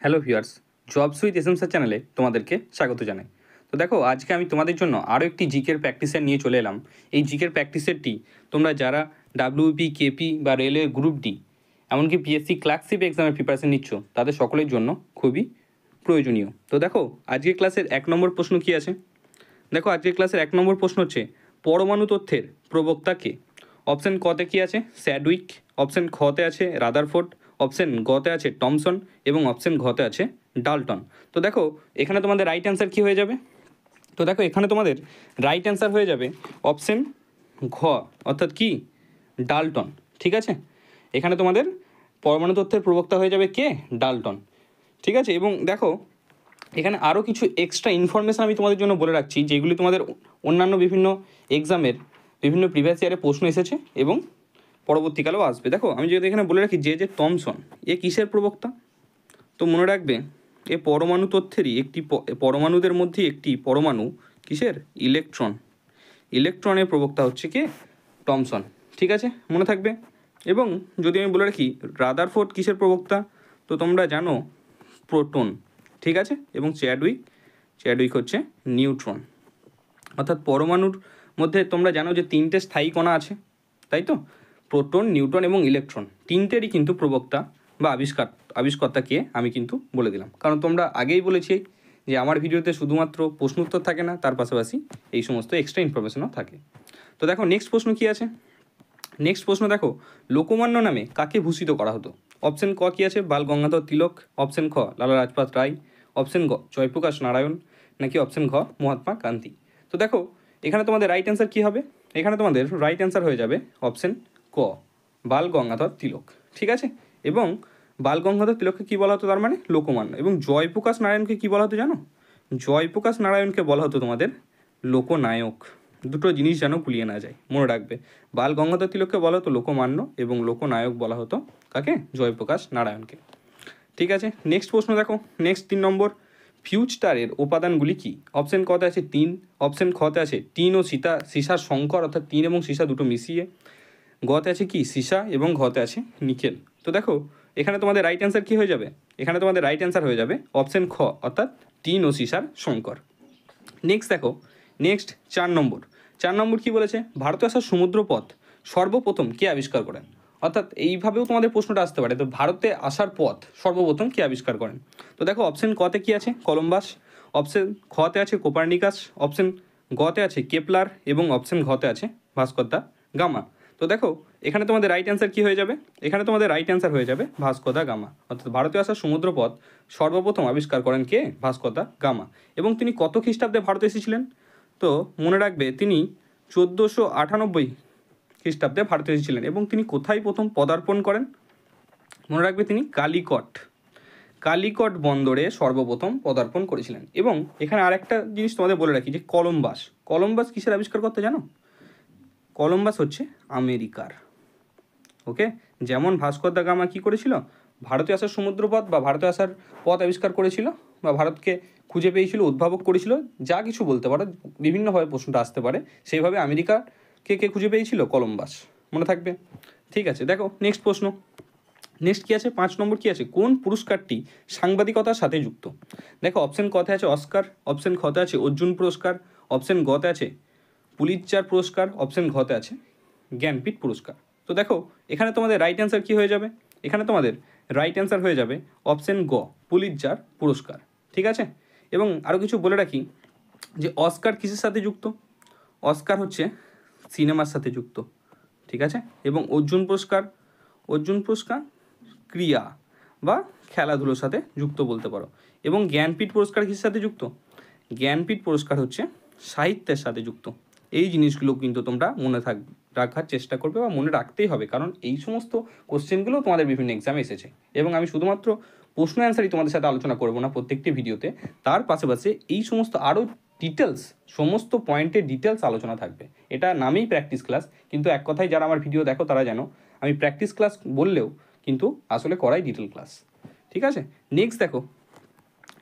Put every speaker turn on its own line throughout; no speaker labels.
Hello viewers, jobs with SM sir চ্যানেলে তোমাদেরকে স্বাগত জানাই। তো দেখো, আজকে আমি তোমাদের জন্য আরও একটি জিকের প্র্যাকটিসের নিয়ে চলে এলাম। এই জিকের প্র্যাকটিসেরটি তোমরা যারা ডাব্লিউপি, কেপি বা রেলওয়ে গ্রুপ ডি, এমনকি পিএসসি ক্লার্কশিপ এক্সামের প্রিপারেশন নিচ্ছ, তাদের সকলের জন্য খুবই প্রয়োজনীয়। তো দেখো, আজকের ক্লাসের 1 নম্বর প্রশ্ন কী আছে। দেখো, আজকের ক্লাসের 1 নম্বর প্রশ্ন হচ্ছে পরমাণু তথ্যের প্রবক্তা কে। অপশান কতে কী আছে? স্যাডউইক। অপশান খতে আছে রাদারফোর্ড। অপশান গতে আছে টমসন এবং অপশান ঘতে আছে ডাল্টন। তো দেখো, এখানে তোমাদের রাইট অ্যান্সার কী হয়ে যাবে? তো দেখো, এখানে তোমাদের রাইট অ্যান্সার হয়ে যাবে অপশান ঘ, অর্থাৎ কি ডাল্টন। ঠিক আছে, এখানে তোমাদের পরমাণু তথ্যের প্রবক্তা হয়ে যাবে কে? ডাল্টন। ঠিক আছে, এবং দেখো এখানে আরও কিছু এক্সট্রা ইনফরমেশান আমি তোমাদের জন্য বলে রাখছি, যেগুলি তোমাদের অন্যান্য বিভিন্ন এক্সামের বিভিন্ন প্রিভিয়াস ইয়ারে প্রশ্ন এসেছে এবং পরবর্তীকালেও আসবে। দেখো, আমি যদি এখানে বলে রাখি যে টমসন, এ কিসের প্রবক্তা? তো মনে রাখবে, এ পরমাণু তথ্যেরই একটি পরমাণুদের মধ্যে একটি পরমাণু কিসের? ইলেকট্রনের প্রবক্তা হচ্ছে কে? টমসন। ঠিক আছে, মনে থাকবে। এবং যদি আমি বলে রাখি রাদারফোর্ড কিসের প্রবক্তা, তো তোমরা জানো প্রোটন। ঠিক আছে, এবং চ্যাডউইক হচ্ছে নিউট্রন। অর্থাৎ পরমাণুর মধ্যে তোমরা জানো যে 3টে স্থায়ী কণা আছে, তাই তো? প্রোটন, নিউট্রন এবং ইলেকট্রন, 3টেরই কিন্তু প্রবক্তা বা আবিষ্কর্তাকে আমি কিন্তু বলে দিলাম। কারণ তোমরা আগেই বলেছি যে আমার ভিডিওতে শুধুমাত্র প্রশ্ন উত্তর থাকে না, তার পাশাপাশি এই সমস্ত এক্সট্রা ইনফরমেশনও থাকে। তো দেখো, নেক্সট প্রশ্ন কী আছে। নেক্সট প্রশ্ন দেখো, লোকমান্য নামে কাকে ভূষিত করা হতো? অপশান ক কী আছে? বাল গঙ্গাধর তিলক। অপশান খ লালা লাজপত রায়। অপশান গ জয়প্রকাশ নারায়ণ, নাকি অপশান ঘ মহাত্মা গান্ধী। তো দেখো, এখানে তোমাদের রাইট অ্যান্সার কী হবে? এখানে তোমাদের রাইট অ্যান্সার হয়ে যাবে অপশান ক, বাল গঙ্গাধর তিলক। ঠিক আছে, এবং বাল গঙ্গাধর তিলককে কী বলা হতো? তার মানে লোকমান্য। এবং জয়প্রকাশ নারায়ণকে কী বলা হতো জানো? জয়প্রকাশ নারায়ণকে বলা হতো তোমাদের লোকনায়ক। দুটো জিনিস যেন গুলিয়ে না যায়, মনে রাখবে। বাল গঙ্গাধর তিলককে বলা হতো লোকমান্য এবং লোকনায়ক বলা হতো কাকে? জয়প্রকাশ নারায়ণকে। ঠিক আছে, নেক্সট প্রশ্ন দেখো, নেক্সট 3 নম্বর, ফিউজটারের উপাদানগুলি কি? অপশান কতে আছে টিন। অপশান খতে আছে টিন ও সীসার সংকর, অর্থাৎ টিন এবং সীসা দুটো মিশিয়ে। গতে আছে কি সীসা, এবং ঘতে আছে নিকেল। তো দেখো, এখানে তোমাদের রাইট অ্যান্সার কী হয়ে যাবে? এখানে তোমাদের রাইট অ্যান্সার হয়ে যাবে অপশান খ, অর্থাৎ টিন ও সীসার সংকর। নেক্সট দেখো, নেক্সট 4 নম্বর। 4 নম্বর কী বলেছে? ভারতে আসার সমুদ্রপথ সর্বপ্রথম কে আবিষ্কার করেন? অর্থাৎ এইভাবেও তোমাদের প্রশ্নটা আসতে পারে। তো ভারতে আসার পথ সর্বপ্রথম কে আবিষ্কার করেন? তো দেখো, অপশান কতে কী আছে? কলম্বাস। অপশান খতে আছে কোপার্নিকাস। অপশান গতে আছে কেপলার এবং অপশান ঘতে আছে ভাস্কর দা গামা। তো দেখো, এখানে তোমাদের রাইট অ্যান্সার কী হয়ে যাবে? এখানে তোমাদের রাইট অ্যান্সার হয়ে যাবে ভাস্কর দা গামা। অর্থাৎ ভারতে আসার সমুদ্রপথ সর্বপ্রথম আবিষ্কার করেন কে? ভাস্কর দা গামা। এবং তিনি কত খ্রিস্টাব্দে ভারতে এসেছিলেন? তো মনে রাখবে, তিনি 1498 খ্রিস্টাব্দে ভারতে এসেছিলেন। এবং তিনি কোথায় প্রথম পদার্পণ করেন? মনে রাখবে, তিনি কালিকট বন্দরে সর্বপ্রথম পদার্পণ করেছিলেন। এবং এখানে আরেকটা জিনিস তোমাদের বলে রাখি যে কলম্বাস কিসের আবিষ্কার করতে জানো? কলম্বাস হচ্ছে আমেরিকার। ওকে, যেমন ভাস্কর দা গামা কী করেছিল? ভারতে আসার সমুদ্রপথ বা ভারতে আসার পথ আবিষ্কার করেছিল, বা ভারতকে খুঁজে পেয়েছিল, উদ্ভাবক করেছিল, যা কিছু বলতে পারো, বিভিন্নভাবে প্রশ্নটা আসতে পারে। সেইভাবে আমেরিকাকে কে খুঁজে পেয়েছিল? কলম্বাস। মনে থাকবে। ঠিক আছে, দেখো নেক্সট প্রশ্ন। নেক্সট কী আছে? 5 নম্বর কী আছে? কোন পুরস্কারটি সাংবাদিকতার সাথে যুক্ত? দেখো, অপশান কতে আছে অস্কার। অপশান খতে আছে অর্জুন পুরস্কার। অপশান গতে আছে পুলিৎজার পুরস্কার। অপশান ঘতে আছে জ্ঞানপীঠ পুরস্কার। তো দেখো, এখানে তোমাদের রাইট অ্যান্সার কী হয়ে যাবে? এখানে তোমাদের রাইট অ্যান্সার হয়ে যাবে অপশান গ, পুলিৎজার পুরস্কার। ঠিক আছে, এবং আরও কিছু বলে রাখি যে অস্কার কিসের সাথে যুক্ত? অস্কার হচ্ছে সিনেমার সাথে যুক্ত। ঠিক আছে, এবং অর্জুন পুরস্কার ক্রিয়া বা খেলাধুলোর সাথে যুক্ত বলতে পারো। এবং জ্ঞানপীঠ পুরস্কার কিসের সাথে যুক্ত? জ্ঞানপীঠ পুরস্কার হচ্ছে সাহিত্যের সাথে যুক্ত। এই জিনিসগুলো কিন্তু তোমরা মনে রাখার চেষ্টা করবে, বা মনে রাখতেই হবে, কারণ এই সমস্ত কোশ্চেনগুলো তোমাদের বিভিন্ন এক্সামে এসেছে। এবং আমি শুধুমাত্র প্রশ্ন অ্যান্সারই তোমাদের সাথে আলোচনা করবো না প্রত্যেকটি ভিডিওতে, তার পাশাপাশি এই সমস্ত আরও ডিটেলস, সমস্ত পয়েন্টের ডিটেলস আলোচনা থাকবে। এটা নামেই প্র্যাকটিস ক্লাস, কিন্তু এক কথায় যারা আমার ভিডিও দেখো তারা জানো আমি প্র্যাকটিস ক্লাস বললেও কিন্তু আসলে করাই ডিটেল ক্লাস। ঠিক আছে, নেক্সট দেখো,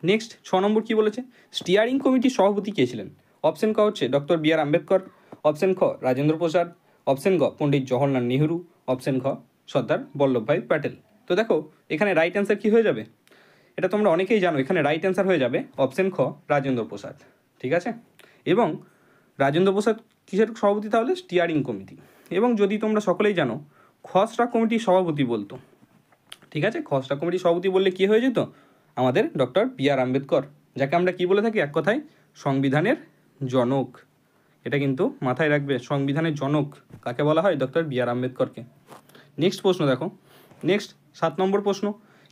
নেক্সট 6 নম্বর কী বলেছে? স্টিয়ারিং কমিটির সভাপতি কে ছিলেন? অপশান ক হচ্ছে ডক্টর বি.আর. আম্বেদকর। অপশান খ রাজেন্দ্র প্রসাদ। অপশান গ পণ্ডিত জওহরলাল নেহরু। অপশান ঘ সর্দার বল্লভভাই প্যাটেল। তো দেখো, এখানে রাইট অ্যান্সার কী হয়ে যাবে? এটা তোমরা অনেকেই জানো, এখানে রাইট অ্যান্সার হয়ে যাবে অপশন খ রাজেন্দ্র প্রসাদ। ঠিক আছে, এবং রাজেন্দ্র প্রসাদ কিসের সভাপতি তাহলে? Steering committee. এবং যদি তোমরা সকলেই জানো খসড়া কমিটির সভাপতি বলতো, ঠিক আছে, খসড়া কমিটির সভাপতি বললে কী হয়ে যেত? আমাদের ডক্টর বি.আর. আম্বেদকর, যাকে আমরা কি বলে থাকি এক কথায়? সংবিধানের জনক। এটা কিন্তু মাথায় রাখবে, সংবিধানের জনক কাকে বলা হয়? Doctor B.R.. আম্বেদকরকে। নেক্সট প্রশ্ন দেখো, নেক্সট 7 নম্বর প্রশ্ন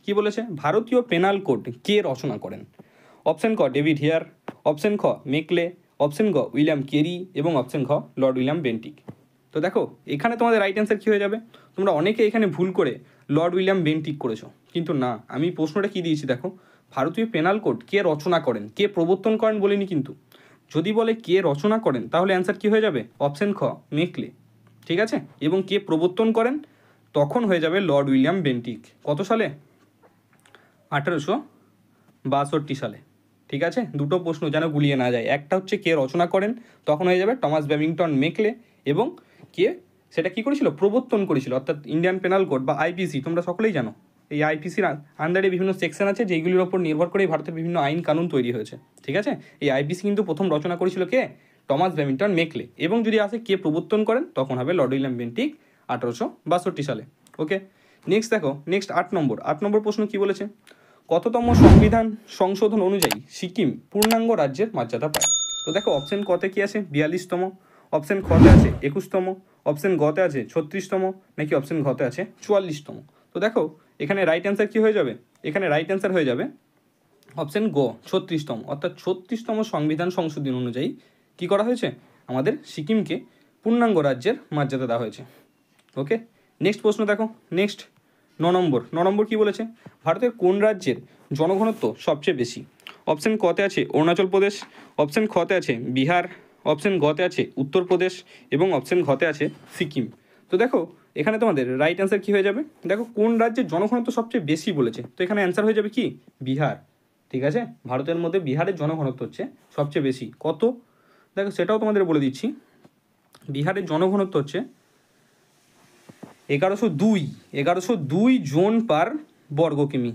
কি বলেছে? ভারতীয় পেনাল কোড কে রচনা করেন? অপশন ক ডেভিড হেয়ার, অপশন খ মেকলে, অপশন গ উইলিয়াম কেরি এবং অপশন খ লর্ড উইলিয়াম বেন্টিক। তো দেখো এখানে তোমাদের রাইট অ্যান্সার কী হয়ে যাবে? তোমরা অনেকে এখানে ভুল করে লর্ড উইলিয়াম বেন্টিক করেছো, কিন্তু না, আমি প্রশ্নটা কী দিয়েছি দেখো, ভারতীয় পেনাল কোড কে রচনা করেন, কে প্রবর্তন করেন বলিনি কিন্তু। যদি বলে কে রচনা করেন তাহলে অ্যান্সার কী হয়ে যাবে? অপশন খ মেকলে। ঠিক আছে, এবং কে প্রবর্তন করেন তখন হয়ে যাবে লর্ড উইলিয়াম বেন্টিক। কত সালে? 1862 সালে। ঠিক আছে, দুটো প্রশ্ন যেন গুলিয়ে না যায়, একটা হচ্ছে কে রচনা করেন তখন হয়ে যাবে টমাস ব্যাবিংটন মেকলে, এবং কে সেটা কী করেছিল? প্রবর্তন করেছিল, অর্থাৎ ইন্ডিয়ান পেনাল কোড বা আইপিসি তোমরা সকলেই জানো। এই আইপিসির আন্ডারে বিভিন্ন সেকশন আছে যেগুলির ওপর নির্ভর করেই ভারতের বিভিন্ন আইন কানুন তৈরি হয়েছে। ঠিক আছে, এই আইপিসি কিন্তু প্রথম রচনা করেছিল কে? Thomas Babington Macaulay. এবং যদি আসে কে প্রবর্তন করেন তখন হবে লর্ড উইলিয়াম বেন্টিক 1862 সালে। ওকে, নেক্সট দেখো, নেক্সট 8 নম্বর প্রশ্ন কি বলেছে? কততম সংবিধান সংশোধন অনুযায়ী সিকিম পূর্ণাঙ্গ রাজ্যের মর্যাদা পায়? তো দেখো অপশন কতে কি আছে? 42তম, অপশন খতে আছে 21তম, অপশন গতে আছে 36তম, নাকি অপশন ঘতে আছে 44তম। তো দেখো এখানে রাইট অ্যান্সার কী হয়ে যাবে? এখানে রাইট অ্যান্সার হয়ে যাবে অপশন গ 36তম, অর্থাৎ 36তম সংবিধান সংশোধন অনুযায়ী কী করা হয়েছে? আমাদের সিকিমকে পূর্ণাঙ্গ রাজ্যের মর্যাদা দেওয়া হয়েছে। ওকে, নেক্সট প্রশ্ন দেখো, নেক্সট 9 নম্বর কী বলেছে? ভারতের কোন রাজ্যের জনঘনত্ব সবচেয়ে বেশি? অপশন কতে আছে অরুণাচল প্রদেশ, অপশন খতে আছে বিহার, অপশন গতে আছে উত্তরপ্রদেশ এবং অপশন ঘতে আছে সিকিম। তো দেখো এখানে তোমাদের রাইট অ্যান্সার কী হয়ে যাবে? দেখো কোন রাজ্যের জনঘনত্ব সবচেয়ে বেশি বলেছে, তো এখানে অ্যান্সার হয়ে যাবে কি? বিহার। ঠিক আছে, ভারতের মধ্যে বিহারের জনঘনত্ব হচ্ছে সবচেয়ে বেশি। কত? দেখো সেটাও তোমাদের বলে দিচ্ছি। বিহারের জনঘনত্ব হচ্ছে 1102 জন পার বর্গ কিমি।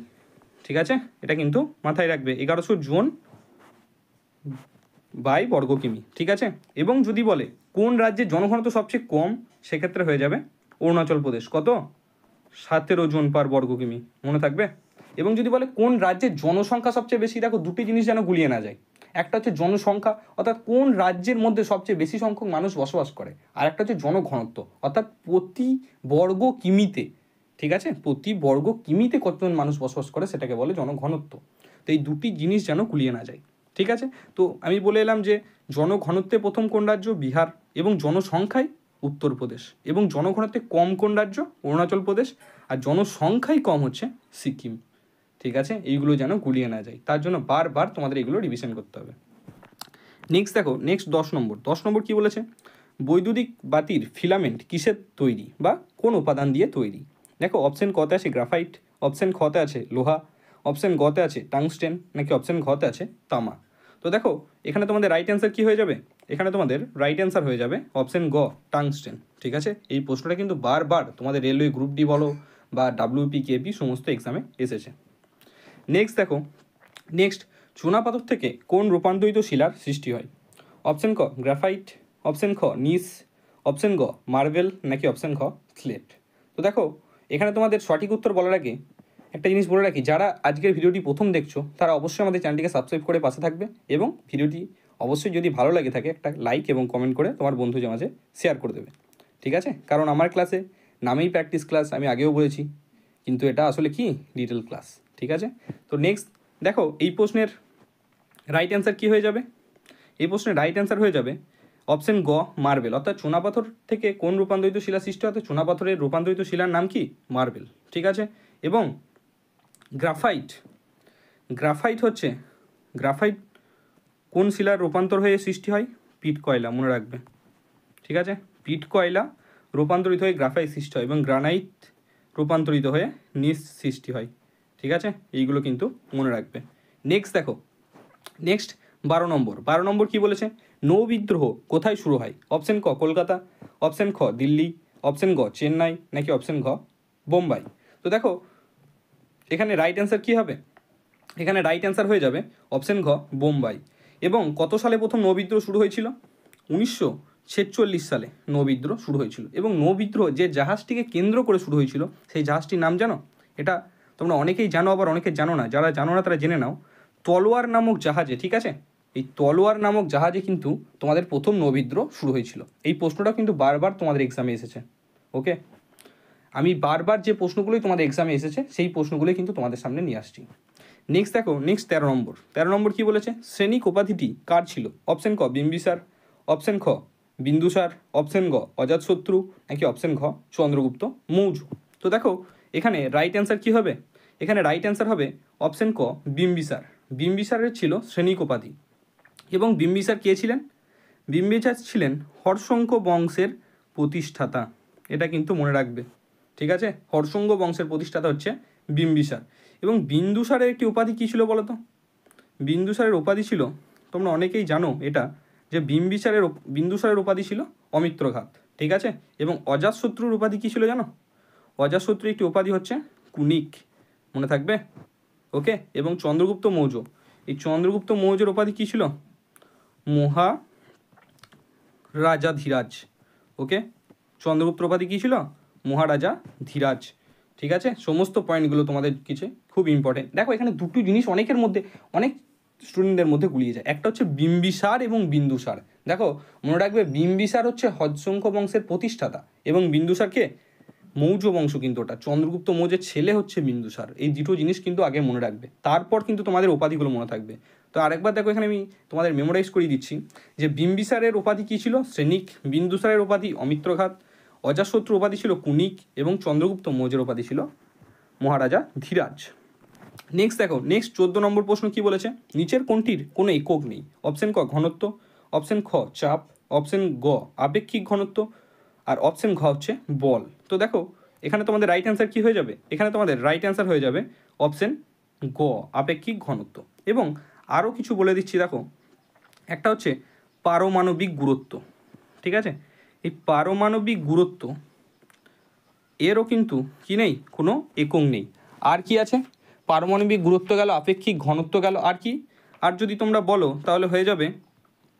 ঠিক আছে, এটা কিন্তু মাথায় রাখবে, 1100 জন বাই বর্গ কিমি। ঠিক আছে, এবং যদি বলে কোন রাজ্যের জনঘনত্ব সবচেয়ে কম, সেক্ষেত্রে হয়ে যাবে অরুণাচল প্রদেশ। কত? 17 জন পার বর্গ কিমি, মনে থাকবে। এবং যদি বলে কোন রাজ্যের জনসংখ্যা সবচেয়ে বেশি, দেখো দুটি জিনিস যেন গুলিয়ে না যায়, একটা হচ্ছে জনসংখ্যা অর্থাৎ কোন রাজ্যের মধ্যে সবচেয়ে বেশি সংখ্যক মানুষ বসবাস করে, আর একটা হচ্ছে জনঘনত্ব অর্থাৎ প্রতি বর্গ কিমিতে। ঠিক আছে, প্রতি বর্গ কিমিতে কতজন মানুষ বসবাস করে সেটাকে বলে জনঘনত্ব। তো এই দুটি জিনিস যেন গুলিয়ে না যায়। ঠিক আছে, তো আমি বলে এলাম যে জনঘনত্বে প্রথম কোন রাজ্য? বিহার। এবং জনসংখ্যায় উত্তরপ্রদেশ। এবং জনঘনত্বে কম কোন রাজ্য? অরুণাচল প্রদেশ। আর জনসংখ্যায় কম হচ্ছে সিকিম। ঠিক আছে, এইগুলো যেন গুলিয়ে না যায়, তার জন্য বারবার তোমাদের এগুলো রিভিশন করতে হবে। নেক্সট দেখো, নেক্সট 10 নম্বর কী বলেছে? বৈদ্যুতিক বাতির ফিলামেন্ট কিসের তৈরি বা কোন উপাদান দিয়ে তৈরি? দেখো অপশন কতে আছে গ্রাফাইট, অপশন খতে আছে লোহা, অপশন গতে আছে টাংস্টেন, নাকি অপশন ঘতে আছে তামা। তো দেখো এখানে তোমাদের রাইট অ্যান্সার কী হয়ে যাবে? এখানে তোমাদের রাইট অ্যান্সার হয়ে যাবে অপশন গ টাংস্টেন। ঠিক আছে, এই প্রশ্নটা কিন্তু বারবার তোমাদের রেলওয়ে গ্রুপ ডি বলো বা ডাব্লিউপি কেপি সমস্ত এক্সামে এসেছে। নেক্সট দেখো, নেক্সট চুনাপাথর থেকে কোন রূপান্তরিত শিলার সৃষ্টি হয়? অপশন ক গ্রাফাইট, অপশন খ নিস, অপশন গ মার্বেল, নাকি অপশন খ স্লেট। তো দেখো এখানে তোমাদের সঠিক উত্তর বলার আগে একটা জিনিস বলে রাখি, যারা আজকের ভিডিওটি প্রথম দেখছো তারা অবশ্যই আমাদের চ্যানেলটিকে সাবস্ক্রাইব করে পাশে থাকবে, এবং ভিডিওটি অবশ্যই যদি ভালো লাগে থাকে একটা লাইক এবং কমেন্ট করে তোমার বন্ধুদের মাঝে শেয়ার করে দেবে। ঠিক আছে, কারণ আমার ক্লাসে নামেই প্র্যাকটিস ক্লাস, আমি আগেও বলেছি, কিন্তু এটা আসলে কি ডিটেল ক্লাস। ঠিক আছে, তো নেক্সট দেখো এই প্রশ্নের রাইট অ্যান্সার কী হয়ে যাবে? এই প্রশ্নের রাইট অ্যান্সার হয়ে যাবে অপশন গ মার্বেল, অর্থাৎ চুনাপাথর থেকে কোন রূপান্তরিত শিলা সৃষ্টি হয়? চুনাপাথরের রূপান্তরিত শিলার নাম কি? মার্বেল। ঠিক আছে, এবং গ্রাফাইট, গ্রাফাইট কোন শিলার রূপান্তর হয়ে সৃষ্টি হয়? পিট কয়লা, মনে রাখবে। ঠিক আছে, পিট কয়লা রূপান্তরিত হয়ে গ্রাফাইট সৃষ্টি হয়, এবং গ্রানাইট রূপান্তরিত হয়ে নিস সৃষ্টি হয়। ঠিক আছে, এইগুলো কিন্তু মনে রাখবে। নেক্সট দেখো, নেক্সট 12 নম্বর কী বলেছে? নৌবিদ্রোহ কোথায় শুরু হয়? অপশন ক কলকাতা, অপশন খ দিল্লি, অপশন গ চেন্নাই, নাকি অপশন ঘ বোম্বাই। তো দেখো এখানে রাইট অ্যান্সার কী হবে? এখানে রাইট অ্যান্সার হয়ে যাবে অপশন ঘ বোম্বাই। এবং কত সালে প্রথম নৌবিদ্রোহ শুরু হয়েছিল? 1946 সালে নৌবিদ্রোহ শুরু হয়েছিল। এবং নৌবিদ্রোহ যে জাহাজটিকে কেন্দ্র করে শুরু হয়েছিল সেই জাহাজটির নাম জানো? এটা তোমরা অনেকেই জানো, আবার অনেকে জানো না। যারা জানো না তারা জেনে নাও, তলোয়ার নামক জাহাজে, ঠিক আছে, এই তলোয়ার নামক জাহাজে কিন্তু তোমাদের প্রথম নৌবিদ্রোহ শুরু হয়েছিল। এই প্রশ্নটা কিন্তু বারবার তোমাদের এক্সামে এসেছে। ওকে, আমি বারবার যে প্রশ্নগুলোই তোমাদের এক্সামে এসেছে সেই প্রশ্নগুলোই কিন্তু তোমাদের সামনে নিয়ে আসছি। নেক্সট দেখো, নেক্সট 13 নম্বর। 13 নম্বর কী বলেছে? শ্রেণিক উপাধিটি কার ছিল? অপশন ক বিম্বিসার, অপশন খ বিন্দুসার, অপশন গ অজাতশত্রু, নাকি অপশন ঘ চন্দ্রগুপ্ত মৌর্য। তো দেখো এখানে রাইট অ্যান্সার কী হবে? এখানে রাইট অ্যান্সার হবে অপশন ক বিম্বিসার। বিম্বিসারের ছিল শ্রেণিক উপাধি। এবং বিম্বিসার কে ছিলেন? বিম্বিসার ছিলেন হর্ষঙ্ক বংশের প্রতিষ্ঠাতা। এটা কিন্তু মনে রাখবে, ঠিক আছে? হর্ষঙ্গ বংশের প্রতিষ্ঠাতা হচ্ছে বিম্বিসার। এবং বিন্দুসারের একটি উপাধি কী ছিল বলো তো? বিন্দুসারের উপাধি ছিল, তোমরা অনেকেই জানো এটা, যে বিন্দুসারের উপাধি ছিল অমিত্রঘাত, ঠিক আছে? এবং অজাতশত্রুর উপাধি কী ছিল জানো? অজাতশত্রুর একটি উপাধি হচ্ছে কুনিক, মনে থাকবে। ওকে, এবং চন্দ্রগুপ্ত মৌর্য, এই চন্দ্রগুপ্ত মৌর্যের উপাধি কী ছিল? মহারাজা ধীরাজ। ওকে, চন্দ্রগুপ্ত উপাধি কী ছিল? মহারাজা ধীরাজ, ঠিক আছে? সমস্ত পয়েন্টগুলো তোমাদের কিছু খুব ইম্পর্টেন্ট। দেখো এখানে দুটো জিনিস অনেকের মধ্যে, অনেক স্টুডেন্টদের মধ্যে গুলিয়ে যায়। একটা হচ্ছে বিম্বিসার এবং বিন্দুসার। দেখো মনে রাখবে, বিম্বিসার হচ্ছে হর্ষঙ্ক বংশের প্রতিষ্ঠাতা এবং বিন্দুসারকে মৌর্য বংশ, কিন্তু ওটা চন্দ্রগুপ্ত মৌর্যের ছেলে হচ্ছে বিন্দুসার। এই দুটো জিনিস কিন্তু আগে মনে রাখবে, তারপর কিন্তু তোমাদের উপাধিগুলো মনে থাকবে। তো আরেকবার দেখো, এখানে আমি তোমাদের মেমোরাইজ করিয়ে দিচ্ছি যে বিম্বিসারের উপাধি কী ছিল? শ্রেণিক। বিন্দুসারের উপাধি অমিত্রঘাত। অজাতশত্রু উপাধি ছিল কুনিক। এবং চন্দ্রগুপ্ত মৌর্যের উপাধি ছিল মহারাজা ধীরাজ। নেক্সট দেখো, নেক্সট 14 নম্বর প্রশ্ন কি বলেছে? নিচের কোনটির কোনো একক নেই? অপশন ক ঘনত্ব, অপশন খ চাপ, অপশন গ আপেক্ষিক ঘনত্ব, আর অপশন ঘ হচ্ছে বল। তো দেখো এখানে তোমাদের রাইট অ্যান্সার কী হয়ে যাবে? এখানে তোমাদের রাইট অ্যান্সার হয়ে যাবে অপশন গ আপেক্ষিক ঘনত্ব। এবং আরও কিছু বলে দিচ্ছি, দেখো একটা হচ্ছে পারমাণবিক গুরুত্ব, ঠিক আছে? এই পারমাণবিক গুরুত্ব এরও কিন্তু কি নেই, কোনো একক নেই। আর কি আছে? পারমাণবিক গুরুত্ব গেল, আপেক্ষিক ঘনত্ব গেল, আর কি? আর যদি তোমরা বলো তাহলে হয়ে যাবে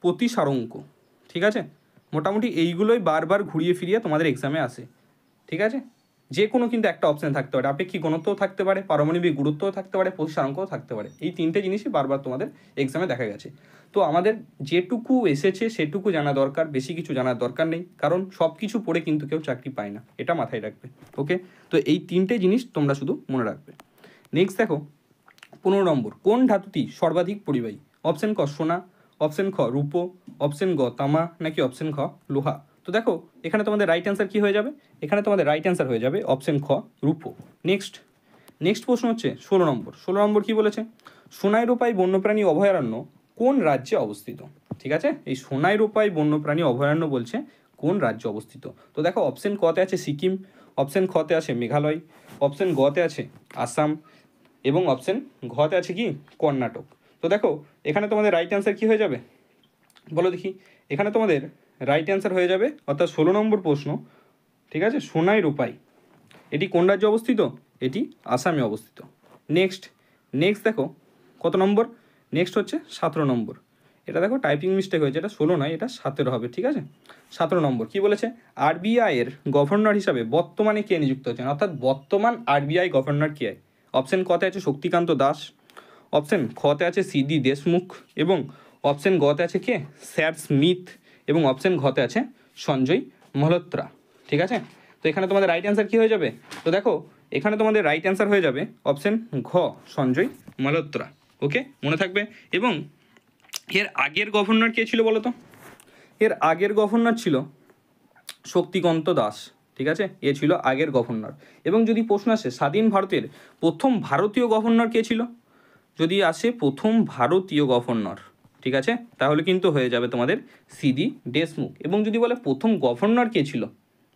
প্রতিসারঙ্ক, ঠিক আছে? মোটামুটি এইগুলোই বারবার ঘুরিয়ে ফিরিয়ে তোমাদের এক্সামে আসে, ঠিক আছে? যে কোনো কিন্তু একটা অপশান থাকতে পারে, আপেক্ষিক ঘনত্বও থাকতে পারে, পারমাণবিক গুরুত্বও থাকতে পারে, প্রতিসারাঙ্কও থাকতে পারে। এই তিনটে জিনিসই বারবার তোমাদের এক্সামে দেখা গেছে। তো আমাদের যেটুকু এসেছে সেটুকু জানা দরকার, বেশি কিছু জানার দরকার নেই, কারণ সব কিছু পড়ে কিন্তু কেউ চাকরি পায় না, এটা মাথায় রাখবে। ওকে, তো এই তিনটে জিনিস তোমরা শুধু মনে রাখবে। নেক্সট দেখো 15 নম্বর, কোন ধাতুটি সর্বাধিক পরিবাহী? অপশন ক সোনা, অপশন খ রূপো, অপশন গ তামা, নাকি অপশন খ লোহা। তো দেখো এখানে তোমাদের রাইট অ্যান্সার কী হয়ে যাবে? এখানে তোমাদের রাইট অ্যান্সার হয়ে যাবে অপশন খ রূপো। নেক্সট প্রশ্ন হচ্ছে 16 নম্বর। 16 নম্বর কী বলেছে? সোনাই রূপাই বন্যপ্রাণী অভয়ারণ্য কোন রাজ্যে অবস্থিত? ঠিক আছে, এই সোনাই রূপাই বন্যপ্রাণী অভয়ারণ্য বলছে কোন রাজ্যে অবস্থিত। তো দেখো অপশন কতে আছে সিকিম, অপশন খতে আছে মেঘালয়, অপশন গতে আছে আসাম, এবং অপশন ঘতে আছে কি কর্ণাটক। তো দেখো এখানে তোমাদের রাইট অ্যান্সার কী হয়ে যাবে বলো দেখি? এখানে তোমাদের রাইট অ্যান্সার হয়ে যাবে, অর্থাৎ 16 নম্বর প্রশ্ন, ঠিক আছে, সোনাই রূপাই এটি কোন রাজ্যে অবস্থিত? এটি আসামে অবস্থিত। নেক্সট দেখো কত নম্বর? নেক্সট হচ্ছে 17 নম্বর। এটা দেখো টাইপিং মিস্টেক হয়েছে, এটা 16 নয়, এটা 17 হবে, ঠিক আছে? 17 নম্বর কী বলেছে? আরবিআইয়ের গভর্নর হিসাবে বর্তমানে কে নিযুক্ত হচ্ছেন? অর্থাৎ বর্তমান আরবিআই গভর্নর কে? অপশন কতে আছে শক্তিকান্ত দাস, অপশন খতে আছে সিডি দেশমুখ, এবং অপশন গতে আছে কে স্যার স্মিথ, এবং অপশন ঘতে আছে সঞ্জয় মালহোত্রা, ঠিক আছে? তো এখানে তোমাদের রাইট অ্যান্সার কী হয়ে যাবে? তো দেখো এখানে তোমাদের রাইট অ্যান্সার হয়ে যাবে অপশন ঘ সঞ্জয় মালহোত্রা। ওকে, মনে থাকবে। এবং এর আগের গভর্নর কে ছিল বলো তো? এর আগের গভর্নর ছিল শক্তিকান্ত দাস, ঠিক আছে? এ ছিল আগের গভর্নর। এবং যদি প্রশ্ন আসে স্বাধীন ভারতের প্রথম ভারতীয় গভর্নর কে ছিল, যদি আসে প্রথম ভারতীয় গভর্নর, ঠিক আছে, তাহলে কিন্তু হয়ে যাবে তোমাদের সিডি দেশমুখ। এবং যদি বলে প্রথম গভর্নর কে ছিল,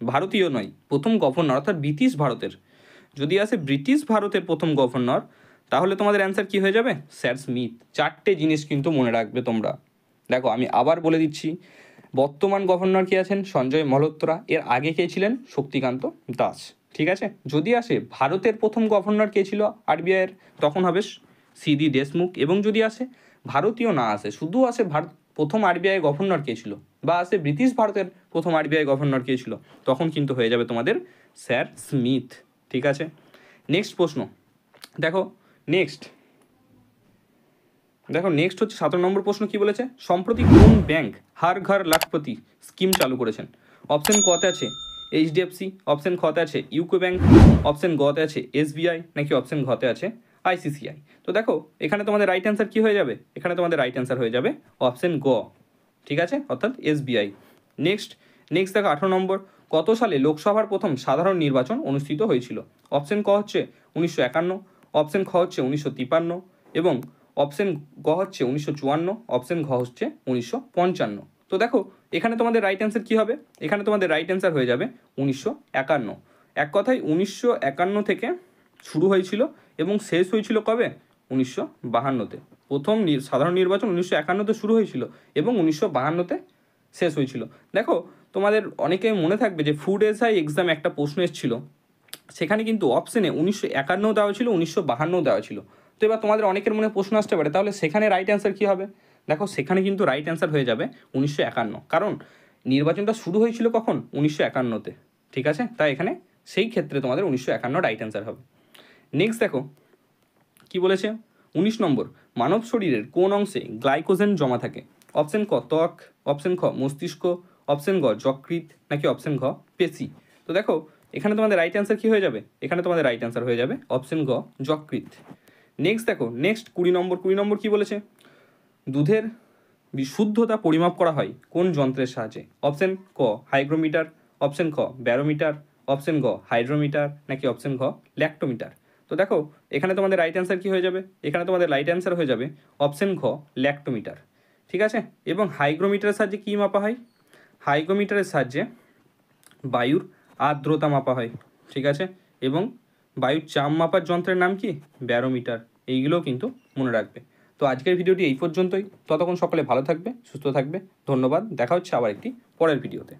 ভারতীয় নয়, প্রথম গভর্নর অর্থাৎ ব্রিটিশ ভারতের, যদি আসে ব্রিটিশ ভারতের প্রথম গভর্নর, তাহলে তোমাদের অ্যান্সার কী হয়ে যাবে? Sir Smith. চারটে জিনিস কিন্তু মনে রাখবে তোমরা। দেখো আমি আবার বলে দিচ্ছি, বর্তমান গভর্নর কে আছেন সঞ্জয় মালহোত্রা, এর আগে কে ছিলেন শক্তিকান্ত দাস, ঠিক আছে? যদি আসে ভারতের প্রথম গভর্নর কে ছিল আরবিআইয়ের, তখন হবে সিডি দেশমুখ, এবং যদি আসে ভারতীয় না আসে, শুধু আসে প্রথম আরবিআই গভর্নর কে ছিল, বা আসে ব্রিটিশ ভারতের প্রথম আরবিআই গভর্নর কে ছিল, তখন কিন্তু হয়ে যাবে তোমাদের স্যার স্মিথ। ঠিক আছে, নেক্সট প্রশ্ন দেখো। নেক্সট হচ্ছে 17 নম্বর প্রশ্ন কি বলেছে, সম্প্রতি কোন ব্যাংক হার ঘর লাখপতি স্কিম চালু করেছেন? অপশন কতে আছে এইচডিএফসি, অপশন খতে আছে ইউকো ব্যাংক, অপশন গতে আছে এসবিআই, নাকি অপশন ঘতে আছে আইসিসিআই? তো দেখো এখানে তোমাদের রাইট অ্যান্সার কি হয়ে যাবে, এখানে তোমাদের রাইট অ্যান্সার হয়ে যাবে অপশন গ, ঠিক আছে, অর্থাৎ এসবিআই। নেক্সট দেখো 18 নম্বর, কত সালে লোকসভার প্রথম সাধারণ নির্বাচন অনুষ্ঠিত হয়েছিল? অপশন ক হচ্ছে 1951, অপশন খ হচ্ছে 1953, এবং অপশন গ হচ্ছে 1954, অপশন ঘ হচ্ছে 1955। তো দেখো এখানে তোমাদের রাইট অ্যান্সার কী হবে, এখানে তোমাদের রাইট অ্যান্সার হয়ে যাবে 1951। এক কথায় 1951 থেকে শুরু হয়েছিল এবং শেষ হয়েছিল কবে? 1952-তে। প্রথম সাধারণ নির্বাচন 1951-তে শুরু হয়েছিল এবং 1952-তে শেষ হয়েছিল। দেখো তোমাদের অনেকে মনে থাকবে যে ফুড এসআই এক্সাম একটা প্রশ্ন এসেছিল, সেখানে কিন্তু অপশনে 1951 দেওয়া ছিল, 1952 দেওয়া ছিল। তো এবার তোমাদের অনেকের মনে প্রশ্ন আসতে পারে তাহলে সেখানে রাইট অ্যান্সার কী হবে? দেখো সেখানে কিন্তু রাইট অ্যান্সার হয়ে যাবে 1951, কারণ নির্বাচনটা শুরু হয়েছিল কখন? 1951-তে। ঠিক আছে, তাই এখানে সেই ক্ষেত্রে তোমাদের 1951 রাইট অ্যান্সার হবে। নেক্সট দেখো কি বলেছে 19 নম্বর, মানব শরীরের কোন অংশে গ্লাইকোজেন জমা থাকে? অপশন ক ত্বক, অপশন খ মস্তিষ্ক, অপশন গ যকৃৎ, নাকি অপশন ঘ পেশি? তো দেখো এখানে তোমাদের রাইট অ্যান্সার কী হয়ে যাবে, এখানে তোমাদের রাইট অ্যান্সার হয়ে যাবে অপশন গ যকৃৎ। নেক্সট দেখো 20 নম্বর কি বলেছে, দুধের বিশুদ্ধতা পরিমাপ করা হয় কোন যন্ত্রের সাহায্যে? অপশন ক হাইগ্রোমিটার, অপশন খ ব্যারোমিটার, অপশন গ হাইড্রোমিটার, নাকি অপশন ঘ ল্যাক্টোমিটার? তো দেখো এখানে তোমাদের রাইট অ্যান্সার কী হয়ে যাবে, এখানে তোমাদের রাইট অ্যান্সার হয়ে যাবে অপশন ঘ ল্যাক্টোমিটার। ঠিক আছে, এবং হাইগ্রোমিটারের সাহায্যে কী মাপা হয়? হাইগ্রোমিটারের সাহায্যে বায়ুর আর্দ্রতা মাপা হয়। ঠিক আছে, এবং বায়ুর চাপ মাপার যন্ত্রের নাম কি? ব্যারোমিটার। এইগুলোও কিন্তু মনে রাখবে। তো আজকের ভিডিওটি এই পর্যন্তই, ততক্ষণ সকলে ভালো থাকবে, সুস্থ থাকবে। ধন্যবাদ, দেখা হচ্ছে আবার একটি পরের ভিডিওতে।